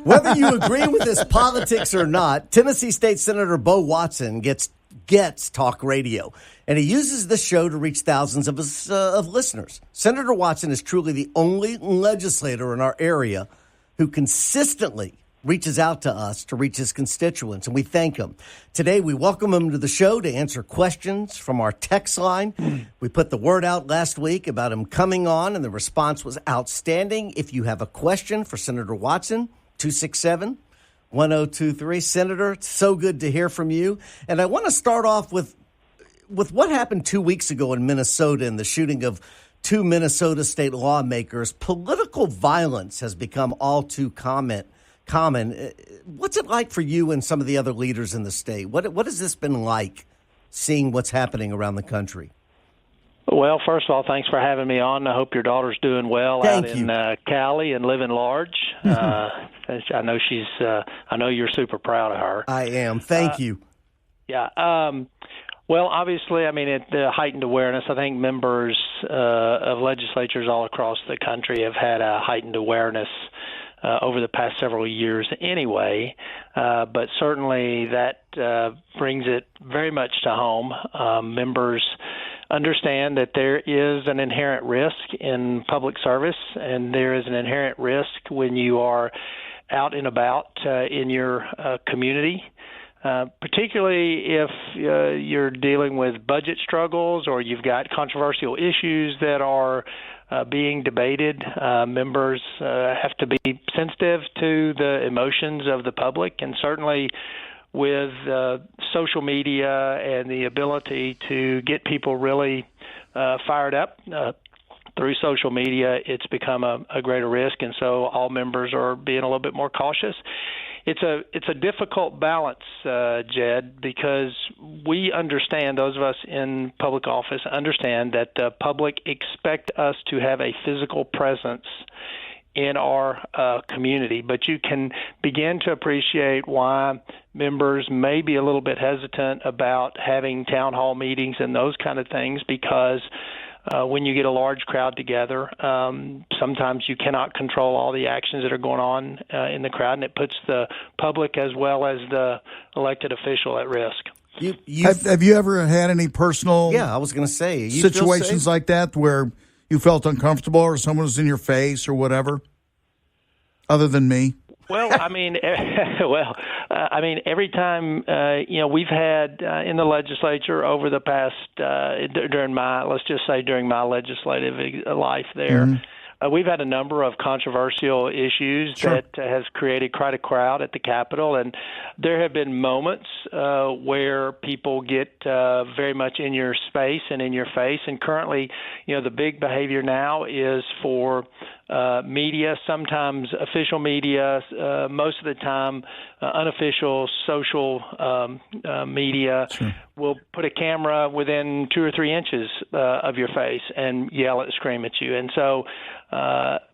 Whether you agree with his politics or not, Tennessee State Senator Bo Watson gets talk radio, and he uses the show to reach thousands of his listeners. Senator Watson is truly the only legislator in our area who consistently reaches out to us to reach his constituents, and we thank him. Today, we welcome him to the show to answer questions from our text line. We put the word out last week about him coming on, and the response was outstanding. If you have a question for Senator Watson, 267-1023. Senator, it's so good to hear from you. And I want to start off with what happened 2 weeks ago in Minnesota in the shooting of two Minnesota state lawmakers. Political violence has become all too common. What's it like for you and some of the other leaders in the state? What has this been like, seeing what's happening around the country? Well, first of all, thanks for having me on. I hope your daughter's doing well out in Cali and living large. I know I know you're super proud of her. I am. Thank you. Yeah. Well, obviously, I mean, the heightened awareness. I think members of legislatures all across the country have had a heightened awareness over the past several years anyway, but certainly that brings it very much to home. Members understand that there is an inherent risk in public service, and there is an inherent risk when you are out and about in your community. Particularly if you're dealing with budget struggles or you've got controversial issues that are being debated. Members have to be sensitive to the emotions of the public, and certainly with social media and the ability to get people really fired up through social media, it's become a greater risk, and so all members are being a little bit more cautious. It's a difficult balance, Jed, because we understand, those of us in public office understand that the public expect us to have a physical presence in our community, but you can begin to appreciate why members may be a little bit hesitant about having town hall meetings and those kind of things, because when you get a large crowd together, sometimes you cannot control all the actions that are going on in the crowd, and it puts the public as well as the elected official at risk. Have you ever had any personal I was going to say, situations like that where you felt uncomfortable or someone was in your face or whatever, other than me? Well, I mean, every time, we've had in the legislature over the past, during my legislative life there, we've had a number of controversial issues that has created quite a crowd at the Capitol, and there have been moments where people get very much in your space and in your face, and currently, the big behavior now is for media, sometimes official media, most of the time unofficial social media will put a camera within 2 or 3 inches of your face and yell and scream at you. And so,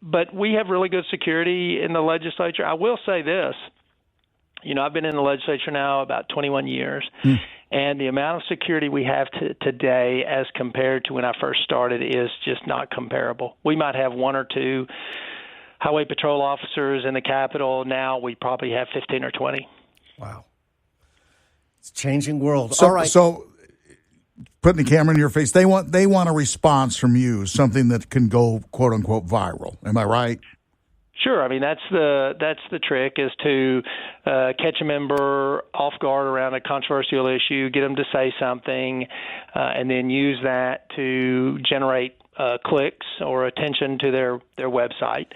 but we have really good security in the legislature. I will say this, I've been in the legislature now about 21 years. And the amount of security we have today as compared to when I first started is just not comparable. We might have 1 or 2 highway patrol officers in the Capitol. Now we probably have 15 or 20. Wow. It's a changing world. So, all right. So putting the camera in your face, they want a response from you, something that can go, quote unquote, viral. Am I right? Sure. I mean, that's the trick, is to catch a member off guard around a controversial issue, get them to say something, and then use that to generate clicks or attention to their website.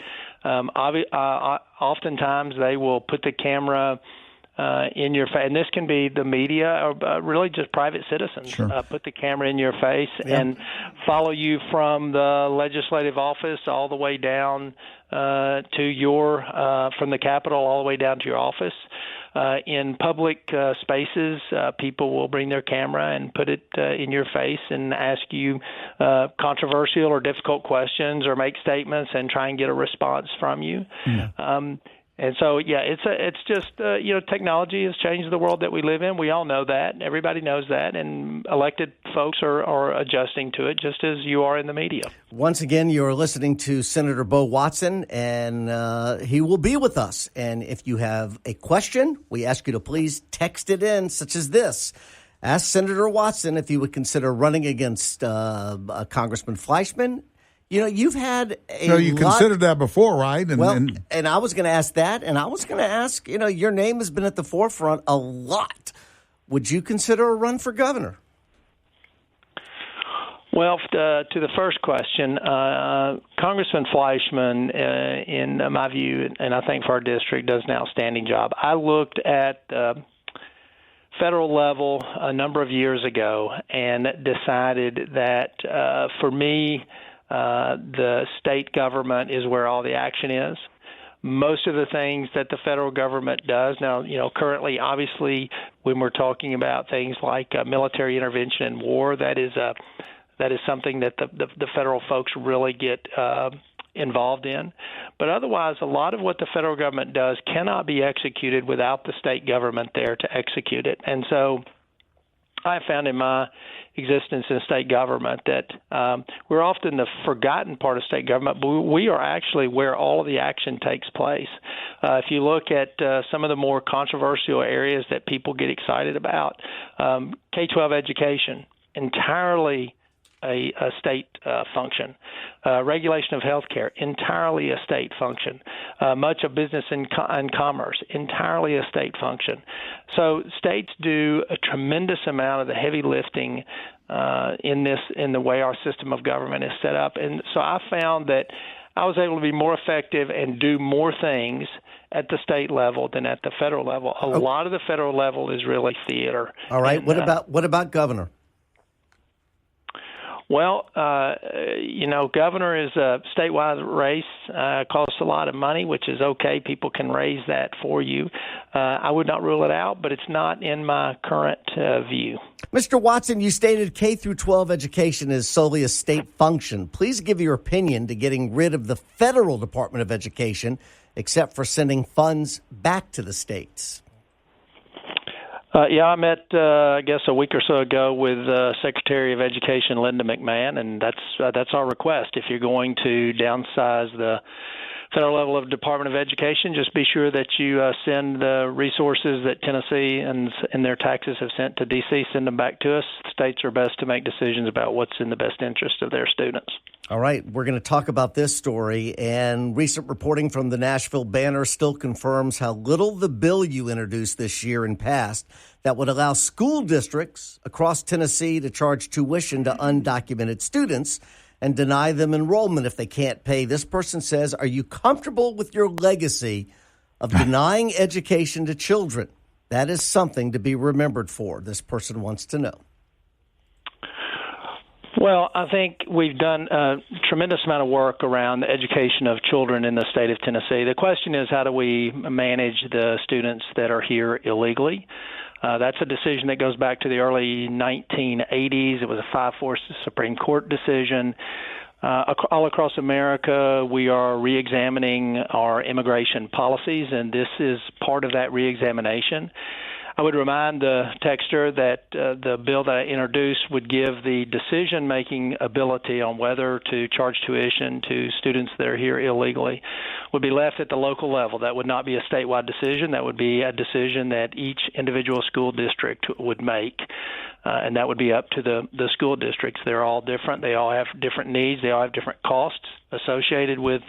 Oftentimes, they will put the camera in your face, and this can be the media or really just private citizens. Put the camera in your face and follow you from the legislative office all the way down to your from the Capitol all the way down to your office. In public spaces, people will bring their camera and put it in your face and ask you controversial or difficult questions or make statements and try and get a response from you. And so, yeah, it's just technology has changed the world that we live in. We all know that. Everybody knows that, and elected folks are adjusting to it, just as you are in the media. Once again, you're listening to Senator Bo Watson, and he will be with us. And if you have a question, we ask you to please text it in, such as this. Ask Senator Watson if he would consider running against Congressman Fleischman. You've had you considered that before, right? And I was going to ask that, and I was going to ask, your name has been at the forefront a lot. Would you consider a run for governor? Well, to the first question, Congressman Fleischman, in my view, and I think for our district, does an outstanding job. I looked at federal level a number of years ago and decided that for me, the state government is where all the action is. Most of the things that the federal government does now, currently, obviously, when we're talking about things like military intervention and war, that is something that the federal folks really get involved in. But otherwise, a lot of what the federal government does cannot be executed without the state government there to execute it. And so I found in my existence in state government that we're often the forgotten part of state government, but we are actually where all of the action takes place. If you look at some of the more controversial areas that people get excited about, K-12 education, entirely a state function. Regulation of healthcare, entirely a state function. Much of business and commerce, entirely a state function. So states do a tremendous amount of the heavy lifting in the way our system of government is set up. And so I found that I was able to be more effective and do more things at the state level than at the federal level. A lot of the federal level is really theater. All right. And, what about governor? Well, governor is a statewide race, costs a lot of money, which is okay. People can raise that for you. I would not rule it out, but it's not in my current view. Mr. Watson, you stated K through 12 education is solely a state function. Please give your opinion to getting rid of the federal Department of Education, except for sending funds back to the states. I met, I guess, a week or so ago with Secretary of Education Linda McMahon, and that's our request. If you're going to downsize the federal level of Department of Education, just be sure that you send the resources that Tennessee and their taxes have sent to D.C., send them back to us. States are best to make decisions about what's in the best interest of their students. All right, we're going to talk about this story, and recent reporting from the Nashville Banner still confirms how little the bill you introduced this year and passed that would allow school districts across Tennessee to charge tuition to undocumented students and deny them enrollment if they can't pay. This person says, are you comfortable with your legacy of denying education to children? That is something to be remembered for, this person wants to know. Well, I think we've done a tremendous amount of work around the education of children in the state of Tennessee. The question is, how do we manage the students that are here illegally? That's a decision that goes back to the early 1980s. It was a 5-4 Supreme Court decision. All across America, we are reexamining our immigration policies, and this is part of that reexamination. I would remind the texter that the bill that I introduced would give the decision-making ability on whether to charge tuition to students that are here illegally would be left at the local level. That would not be a statewide decision. That would be a decision that each individual school district would make, and that would be up to the school districts. They're all different. They all have different needs. They all have different costs associated with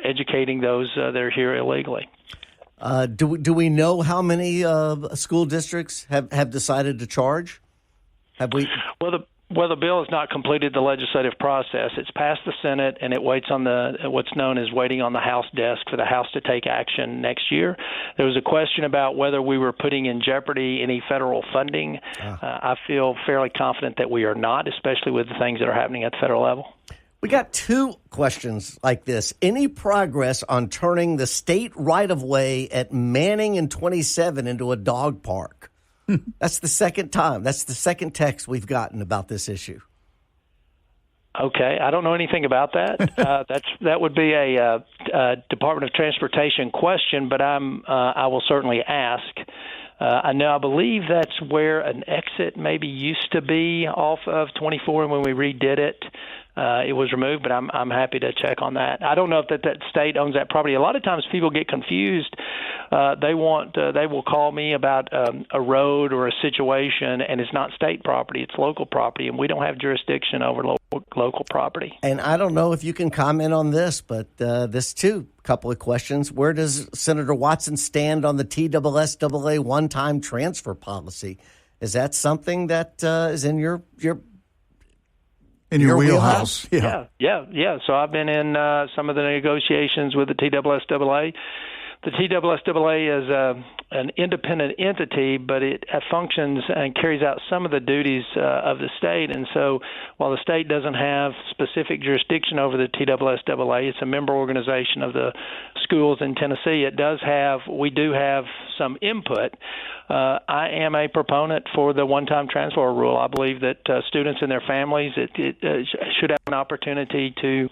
educating those that are here illegally. Do we know how many school districts have decided to charge? Have we? Well, the bill has not completed the legislative process. It's passed the Senate, and it waits on what's known as waiting on the House desk for the House to take action next year. There was a question about whether we were putting in jeopardy any federal funding. I feel fairly confident that we are not, especially with the things that are happening at the federal level. We got two questions like this. Any progress on turning the state right-of-way at Manning and 27 into a dog park? That's the second time. That's the second text we've gotten about this issue. Okay, I don't know anything about that. That would be a Department of Transportation question, but I will certainly ask. I believe that's where an exit maybe used to be off of 24, and when we redid it, it was removed. But I'm happy to check on that. I don't know if that state owns that property. A lot of times people get confused. They will call me about a road or a situation, and it's not state property; it's local property, and we don't have jurisdiction over local property. And I don't know if you can comment on this, but this too. Couple of questions. Where does Senator Watson stand on the TSSAA one-time transfer policy? Is that something that is in your wheelhouse? Yeah. So I've been in some of the negotiations with the TSSAA. The TSSAA is an independent entity, but it functions and carries out some of the duties of the state. And so while the state doesn't have specific jurisdiction over the TSSAA, it's a member organization of the schools in Tennessee. We do have some input. I am a proponent for the one-time transfer rule. I believe that students and their families should have an opportunity to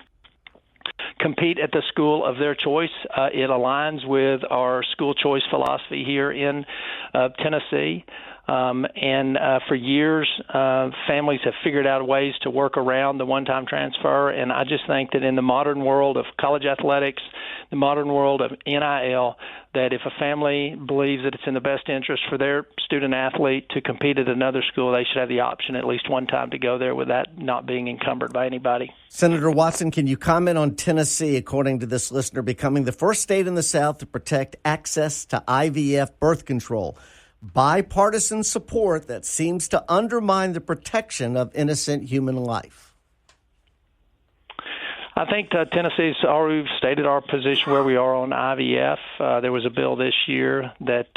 compete at the school of their choice. It aligns with our school choice philosophy here in Tennessee. And for years, families have figured out ways to work around the one-time transfer. And I just think that in the modern world of college athletics, the modern world of NIL, that if a family believes that it's in the best interest for their student athlete to compete at another school, they should have the option at least one time to go there with that not being encumbered by anybody. Senator Watson, can you comment on Tennessee, according to this listener, becoming the first state in the South to protect access to IVF birth control? Bipartisan support that seems to undermine the protection of innocent human life. I think Tennessee's already stated our position where we are on IVF. There was a bill this year that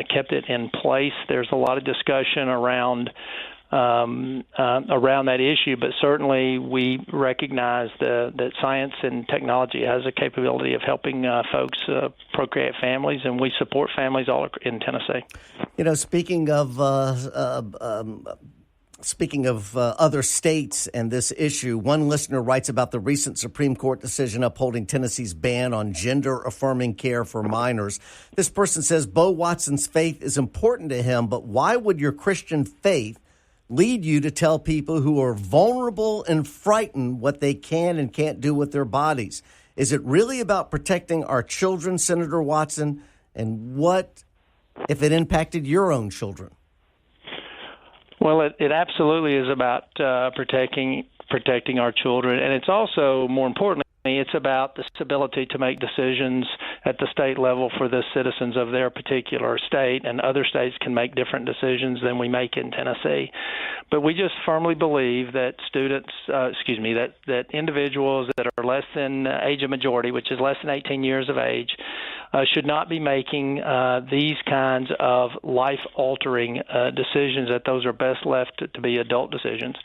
kept it in place. There's a lot of discussion around that issue, but certainly we recognize that science and technology has a capability of helping folks procreate families, and we support families all in Tennessee. You know, speaking of other states and this issue, one listener writes about the recent Supreme Court decision upholding Tennessee's ban on gender-affirming care for minors. This person says Bo Watson's faith is important to him, but why would your Christian faith lead you to tell people who are vulnerable and frightened what they can and can't do with their bodies? Is it really about protecting our children, Senator Watson? And what if it impacted your own children? Well, it absolutely is about protecting our children, and it's also, more importantly, it's about the ability to make decisions at the state level for the citizens of their particular state, and other states can make different decisions than we make in Tennessee. But we just firmly believe that that individuals that are less than age of majority, which is less than 18 years of age, should not be making these kinds of life-altering decisions, that those are best left to be adult decisions.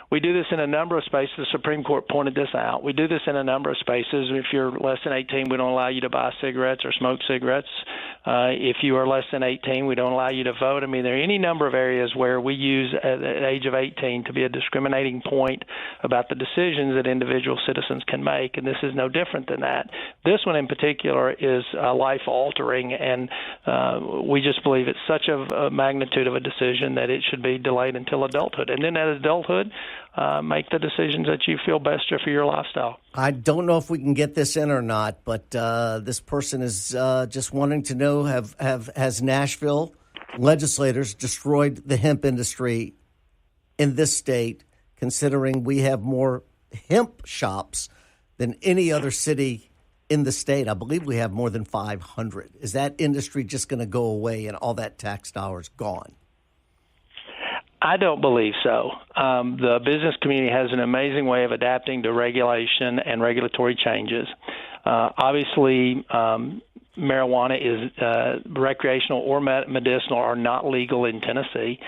We do this in a number of spaces. The Supreme Court pointed this out. We do this in a number of spaces. If you're less than 18, we don't allow you to buy cigarettes or smoke cigarettes. If you are less than 18, we don't allow you to vote. I mean, there are any number of areas where we use at the age of 18 to be a discriminating point about the decisions that individual citizens can make, and this is no different than that. This one in particular is life-altering, and we just believe it's such a magnitude of a decision that it should be delayed until adulthood. And then at adulthood, make the decisions that you feel best for your lifestyle. I don't know if we can get this in or not, but this person is just wanting to know, has Nashville legislators destroyed the hemp industry in this state, considering we have more hemp shops than any other city in the state? I believe we have more than 500. Is that industry just going to go away and all that tax dollars gone? I don't believe so. The business community has an amazing way of adapting to regulation and regulatory changes. Obviously, marijuana is recreational or medicinal are not legal in Tennessee.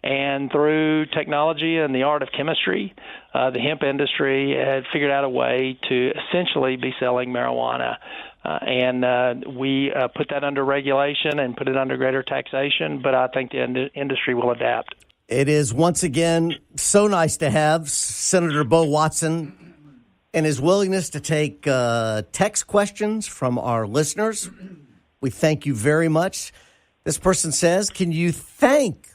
And through technology and the art of chemistry, the hemp industry had figured out a way to essentially be selling marijuana. And we put that under regulation and put it under greater taxation, but I think the industry will adapt. It is once again so nice to have Senator Bo Watson and his willingness to take text questions from our listeners. We thank you very much. This person says, can you thank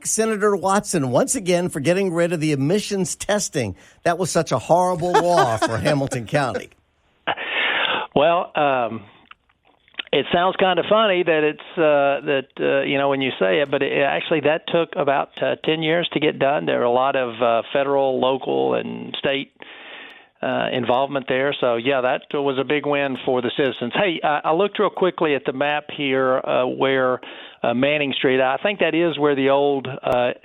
Senator Watson once again for getting rid of the emissions testing. That was such a horrible law for Hamilton County. Well, it sounds kind of funny that it's when you say it, but actually that took about 10 years to get done. There are a lot of federal, local, and state involvement there. So, yeah, that was a big win for the citizens. Hey, I looked real quickly at the map here where Manning Street, I think that is where the old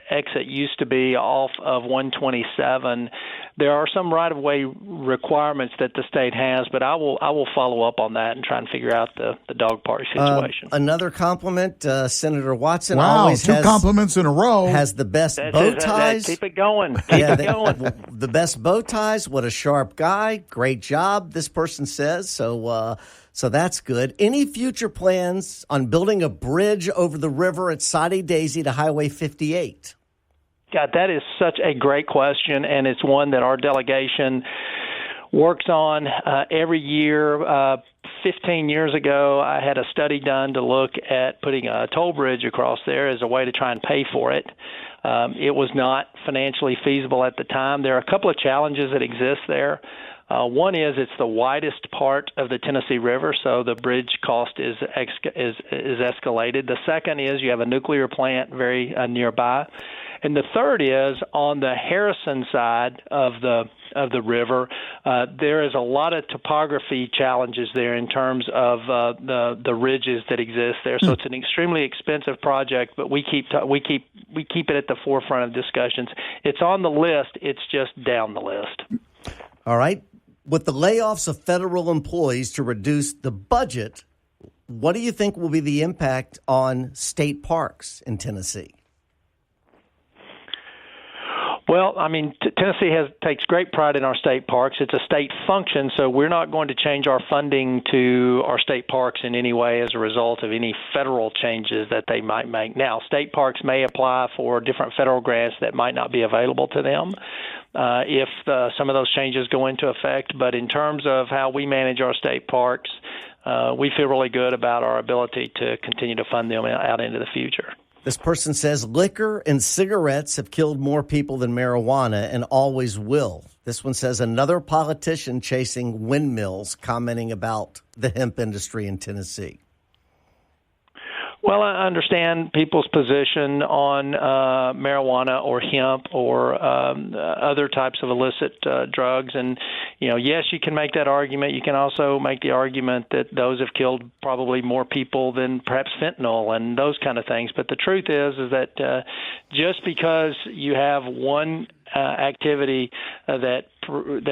exit used to be off of 127. There are some right-of-way requirements that the state has, but I will follow up on that and try and figure out the dog park situation. Another compliment, Senator Watson. Wow, always two compliments in a row. Has the best bow ties. Keep it going. Keep it going. The best bow ties. What a sharp guy. Great job, this person says. So that's good. Any future plans on building a bridge over the river at Soddy Daisy to Highway 58? God, that is such a great question, and it's one that our delegation works on every year. 15 years ago, I had a study done to look at putting a toll bridge across there as a way to try and pay for it. It was not financially feasible at the time. There are a couple of challenges that exist there. One is it's the widest part of the Tennessee River, so the bridge cost is escalated. The second is you have a nuclear plant very nearby. And the third is on the Harrison side of the river, there is a lot of topography challenges there in terms of the ridges that exist there. So it's an extremely expensive project, but we keep it at the forefront of discussions. It's on the list. It's just down the list. All right. With the layoffs of federal employees to reduce the budget, what do you think will be the impact on state parks in Tennessee? Well, I mean, Tennessee takes great pride in our state parks. It's a state function, so we're not going to change our funding to our state parks in any way as a result of any federal changes that they might make. Now, state parks may apply for different federal grants that might not be available to them if some of those changes go into effect. But in terms of how we manage our state parks, we feel really good about our ability to continue to fund them out into the future. This person says liquor and cigarettes have killed more people than marijuana and always will. This one says another politician chasing windmills, commenting about the hemp industry in Tennessee. Well, I understand people's position on marijuana or hemp or other types of illicit drugs. And, yes, you can make that argument. You can also make the argument that those have killed probably more people than perhaps fentanyl and those kind of things. But the truth is that just because you have one activity that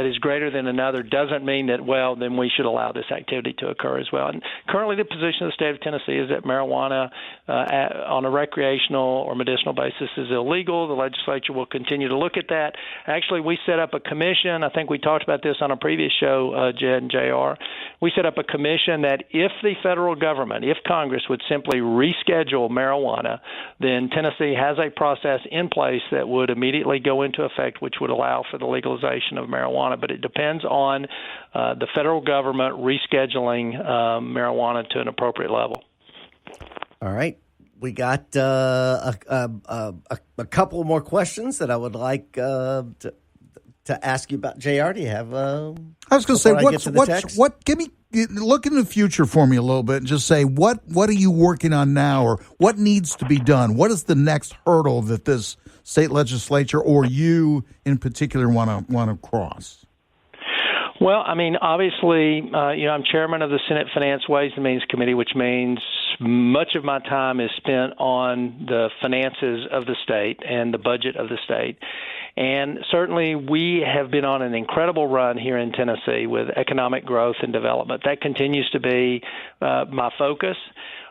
is greater than another doesn't mean that, well, then we should allow this activity to occur as well. And currently the position of the state of Tennessee is that marijuana on a recreational or medicinal basis is illegal. The legislature will continue to look at that. Actually, we set up a commission. I think we talked about this on a previous show, Jed and JR. We set up a commission that if the federal government, if Congress would simply reschedule marijuana, then Tennessee has a process in place that would immediately go into effect, which would allow for the legalization of marijuana. But it depends on the federal government rescheduling marijuana to an appropriate level. All right. We got a couple more questions that I would like to ask you about. JR, do you have? I was going to say, give me look in the future for me a little bit and just say what are you working on now, or what needs to be done? What is the next hurdle that this state legislature or you in particular want to cross? Well, I mean, obviously, I'm chairman of the Senate Finance Ways and Means Committee, which means much of my time is spent on the finances of the state and the budget of the state. And certainly we have been on an incredible run here in Tennessee with economic growth and development. That continues to be my focus.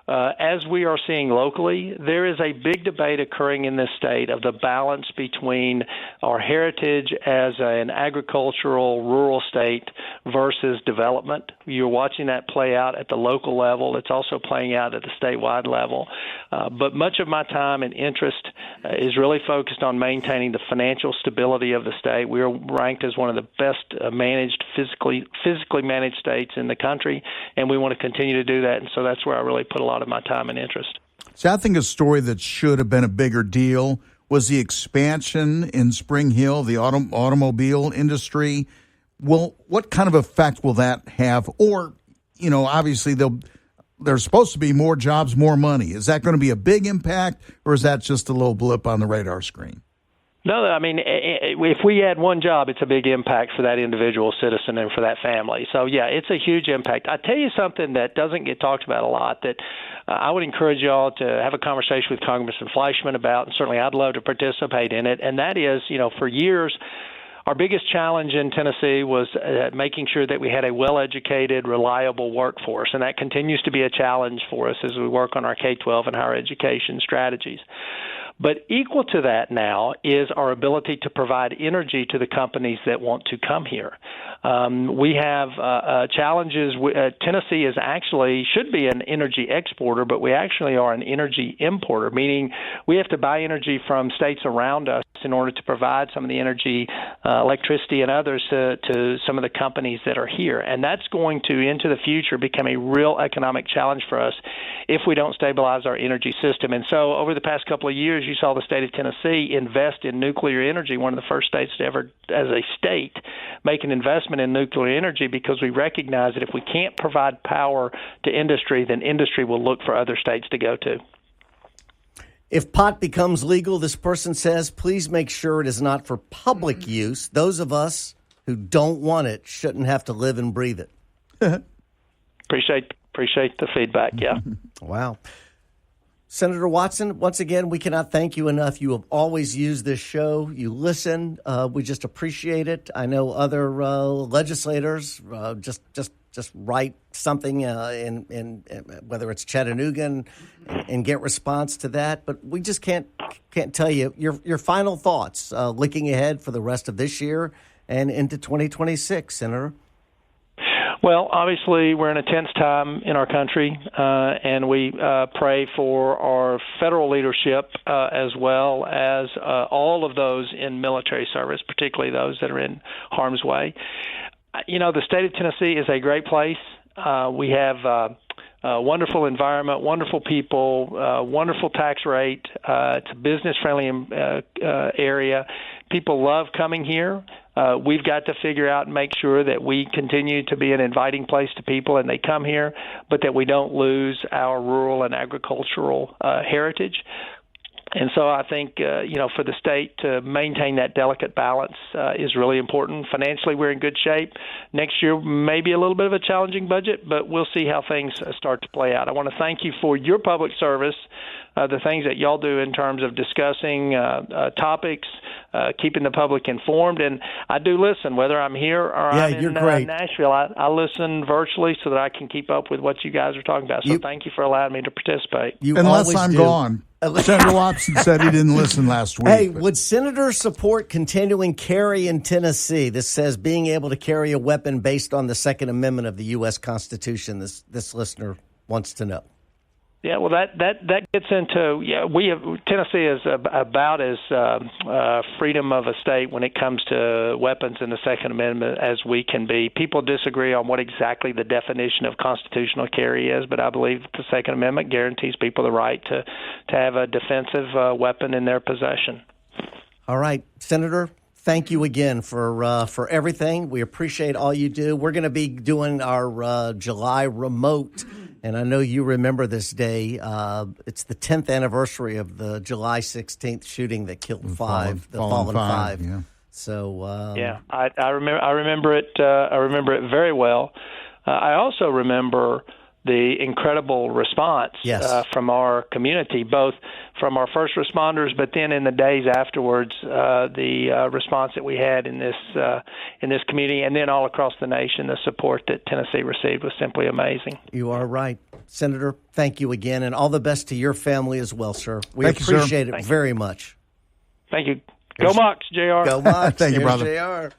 as we are seeing locally, there is a big debate occurring in this state of the balance between our heritage as an agricultural rural state versus development. You're watching that play out at the local level. It's also playing out at the statewide level. But much of my time and interest is really focused on maintaining the financial stability of the state. We are ranked as one of the best managed, physically managed states in the country, and we want to continue to do that. And so that's where I really put a lot of my time and interest. See, I think a story that should have been a bigger deal was the expansion in Spring Hill, the automobile industry. Well, what kind of effect will that have? Or, obviously there's supposed to be more jobs, more money. Is that going to be a big impact, or is that just a little blip on the radar screen? No, I mean, if we add one job, it's a big impact for that individual citizen and for that family. So, yeah, it's a huge impact. I tell you something that doesn't get talked about a lot that I would encourage you all to have a conversation with Congressman Fleischman about, and certainly I'd love to participate in it, and that is, for years, our biggest challenge in Tennessee was making sure that we had a well-educated, reliable workforce, and that continues to be a challenge for us as we work on our K-12 and higher education strategies. But equal to that now is our ability to provide energy to the companies that want to come here. We have challenges. Tennessee should be an energy exporter, but we actually are an energy importer, meaning we have to buy energy from states around us in order to provide some of the energy, electricity, and others to some of the companies that are here. And that's going to, into the future, become a real economic challenge for us if we don't stabilize our energy system. And so over the past couple of years, you saw the state of Tennessee invest in nuclear energy, one of the first states to ever, as a state, make an investment in nuclear energy because we recognize that if we can't provide power to industry, then industry will look for other states to go to. If pot becomes legal, this person says, please make sure it is not for public use. Those of us who don't want it shouldn't have to live and breathe it. Appreciate the feedback, yeah. Wow. Senator Watson, once again, we cannot thank you enough. You have always used this show. You listen. We just appreciate it. I know other legislators just write something in whether it's Chattanooga and get response to that. But we just can't tell you your final thoughts looking ahead for the rest of this year and into 2026, Senator. Well, obviously, we're in a tense time in our country, and we pray for our federal leadership as well as all of those in military service, particularly those that are in harm's way. The state of Tennessee is a great place. We have a wonderful environment, wonderful people, wonderful tax rate. It's a business-friendly area. People love coming here. We've got to figure out and make sure that we continue to be an inviting place to people and they come here, but that we don't lose our rural and agricultural heritage. And so I think, for the state to maintain that delicate balance is really important. Financially, we're in good shape. Next year, maybe a little bit of a challenging budget, but we'll see how things start to play out. I want to thank you for your public service, the things that y'all do in terms of discussing topics, keeping the public informed. And I do listen, whether I'm here or I'm in Nashville. I listen virtually so that I can keep up with what you guys are talking about. So thank you for allowing me to participate. Unless I'm gone. Senator Watson said he didn't listen last week. Hey, would senators support continuing carry in Tennessee? This says being able to carry a weapon based on the Second Amendment of the U.S. Constitution. This listener wants to know. Yeah, well, that gets into Tennessee is about as freedom of a state when it comes to weapons in the Second Amendment as we can be. People disagree on what exactly the definition of constitutional carry is, but I believe that the Second Amendment guarantees people the right to have a defensive weapon in their possession. All right, Senator. Thank you again for everything. We appreciate all you do. We're going to be doing our July remote. And I know you remember this day. It's the 10th anniversary of the July 16th shooting that killed the fallen five. Yeah. So I remember it. I remember it very well. I also remember the incredible response from our community, both from our first responders, but then in the days afterwards, the response that we had in this community, and then all across the nation, the support that Tennessee received was simply amazing. You are right. Senator, thank you again, and all the best to your family as well, sir. We thank appreciate you, it very much. Thank you. Go Mocs, JR. Go Mocs. Thank you, brother. JR.